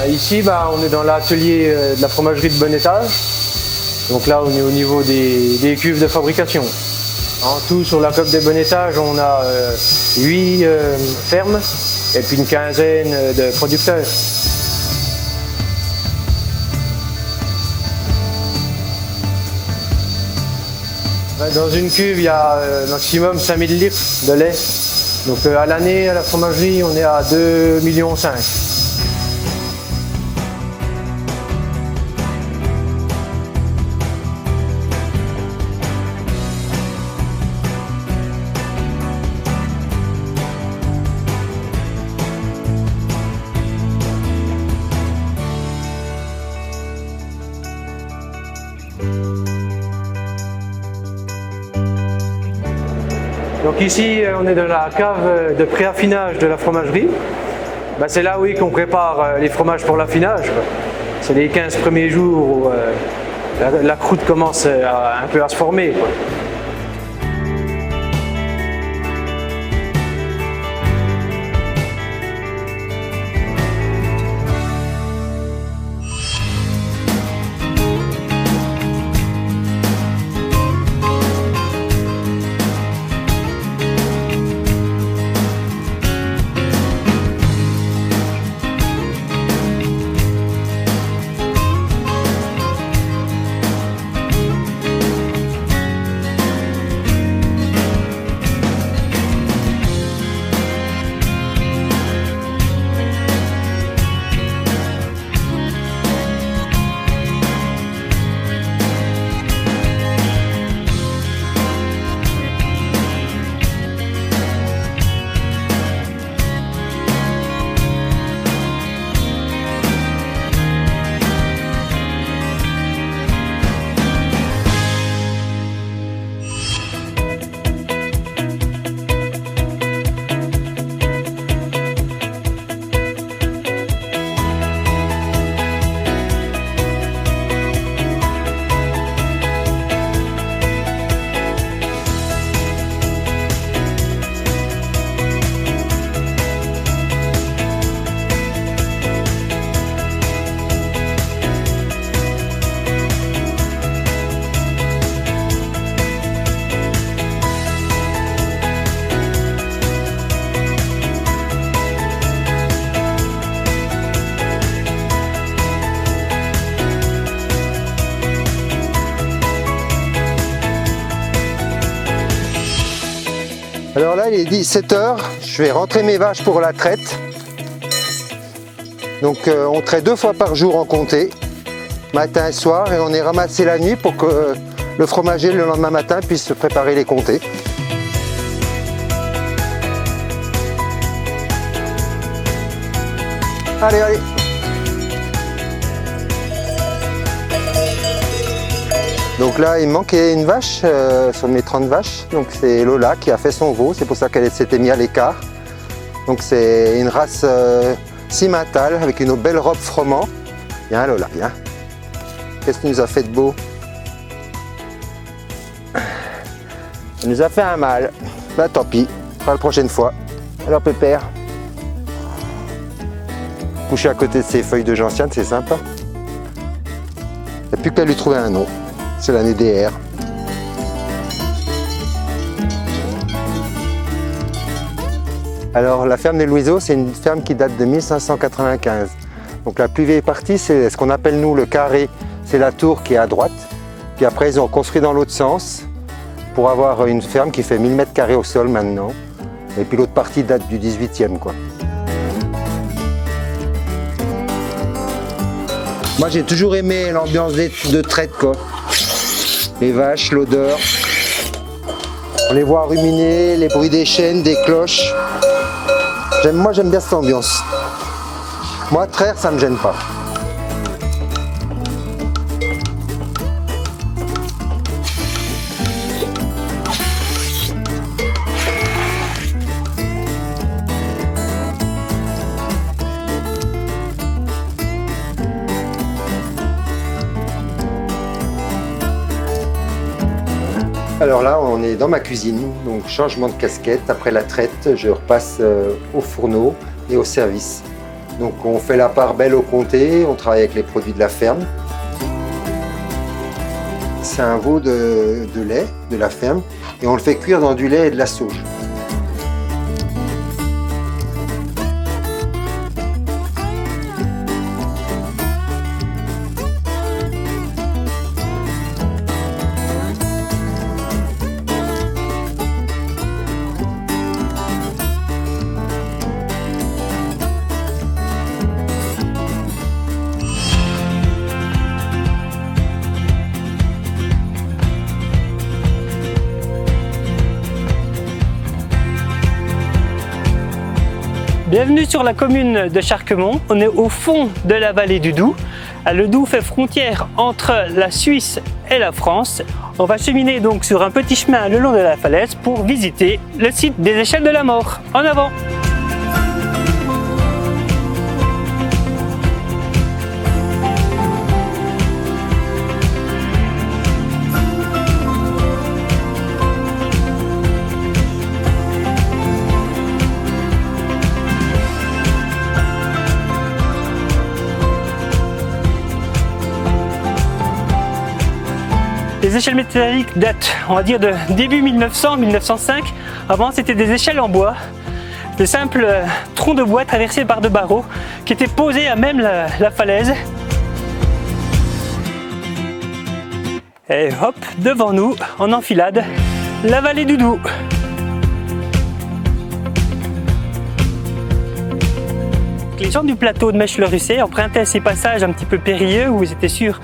Ici, on est dans l'atelier de la fromagerie de Bonnetage. Donc là, on est au niveau des cuves de fabrication. En tout, sur la coop des Bonnetage, on a 8 fermes et puis une quinzaine de producteurs. Dans une cuve, il y a maximum 5000 litres de lait. Donc à l'année, à la fromagerie, on est à 2,5 millions. Donc ici, on est dans la cave de préaffinage de la fromagerie. C'est là, oui, qu'on prépare les fromages pour l'affinage. C'est les 15 premiers jours où la croûte commence un peu à se former, quoi. Alors là, il est 17 h, je vais rentrer mes vaches pour la traite. Donc on traite 2 fois par jour en comté, matin et soir, et on est ramassé la nuit pour que le fromager le lendemain matin puisse se préparer les comtés. Allez, allez! Donc là, il manquait une vache sur mes 30 vaches. Donc c'est Lola qui a fait son veau, c'est pour ça qu'elle s'était mise à l'écart. Donc c'est une race cimentale avec une belle robe froment. Viens Lola, viens. Qu'est-ce que tu nous as fait de beau? Elle nous a fait un mâle. Tant pis, pas la prochaine fois. Alors Pépère, coucher à côté de ces feuilles de gentiane, c'est sympa. Il n'y a plus qu'à lui trouver un nom. C'est l'année DR. Alors la ferme des Louiseaux, c'est une ferme qui date de 1595. Donc la plus vieille partie, c'est ce qu'on appelle nous le carré. C'est la tour qui est à droite. Puis après, ils ont construit dans l'autre sens pour avoir une ferme qui fait 1000 m² au sol maintenant. Et puis l'autre partie date du 18e, quoi. Moi, j'ai toujours aimé l'ambiance de traite, quoi. Les vaches, l'odeur. On les voit ruminer, les bruits des chaînes, des cloches. Moi, j'aime bien cette ambiance. Moi, traire, ça me gêne pas. Alors là, on est dans ma cuisine, donc changement de casquette. Après la traite, je repasse au fourneau et au service. Donc on fait la part belle au comté, on travaille avec les produits de la ferme. C'est un veau de lait de la ferme et on le fait cuire dans du lait et de la sauge. Bienvenue sur la commune de Charquemont. On est au fond de la vallée du Doubs. Le Doubs fait frontière entre la Suisse et la France. On va cheminer donc sur un petit chemin le long de la falaise pour visiter le site des échelles de la mort. En avant! Les échelles métalliques datent, on va dire, de début 1900-1905. Avant, c'était des échelles en bois, de simples troncs de bois traversés par deux barreaux qui étaient posés à même la falaise. Et hop, devant nous, en enfilade, la vallée du Doubs. Les gens du plateau de Mèche-le-Russey empruntaient ces passages un petit peu périlleux où ils étaient sûrs,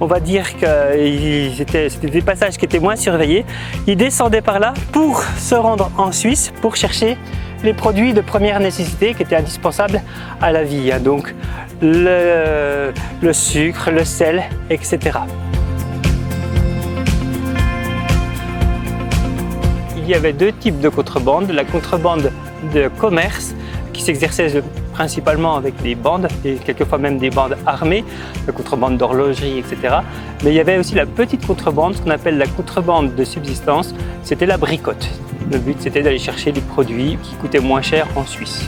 on va dire que c'était des passages qui étaient moins surveillés. Ils descendaient par là pour se rendre en Suisse pour chercher les produits de première nécessité qui étaient indispensables à la vie. Donc le sucre, le sel, etc. Il y avait deux types de contrebande. La contrebande de commerce qui s'exerçait principalement avec des bandes et quelquefois même des bandes armées, la contrebande d'horlogerie, etc. Mais il y avait aussi la petite contrebande, ce qu'on appelle la contrebande de subsistance, c'était la bricotte. Le but c'était d'aller chercher des produits qui coûtaient moins cher en Suisse.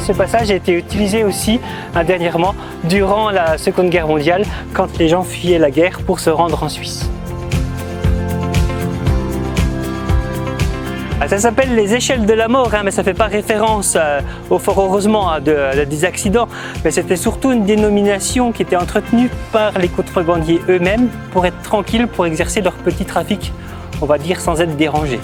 Ce passage a été utilisé aussi dernièrement durant la Seconde Guerre mondiale quand les gens fuyaient la guerre pour se rendre en Suisse. Ça s'appelle les échelles de la mort, mais ça ne fait pas référence, fort heureusement, à des accidents. Mais c'était surtout une dénomination qui était entretenue par les contrebandiers eux-mêmes pour être tranquilles, pour exercer leur petit trafic, on va dire, sans être dérangés.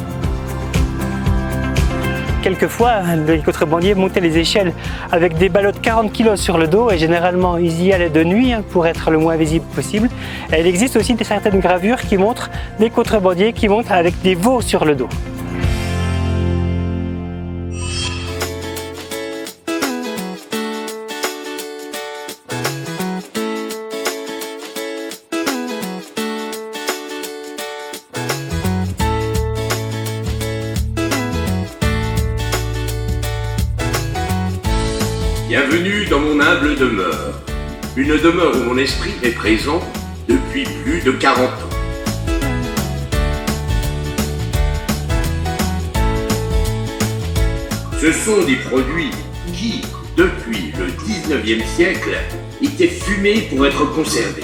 Quelquefois, les contrebandiers montaient les échelles avec des ballots de 40 kg sur le dos et généralement ils y allaient de nuit pour être le moins visible possible. Et il existe aussi certaines gravures qui montrent des contrebandiers qui montent avec des veaux sur le dos. Bienvenue dans mon humble demeure, une demeure où mon esprit est présent depuis plus de 40 ans. Ce sont des produits qui, depuis le 19e siècle, étaient fumés pour être conservés.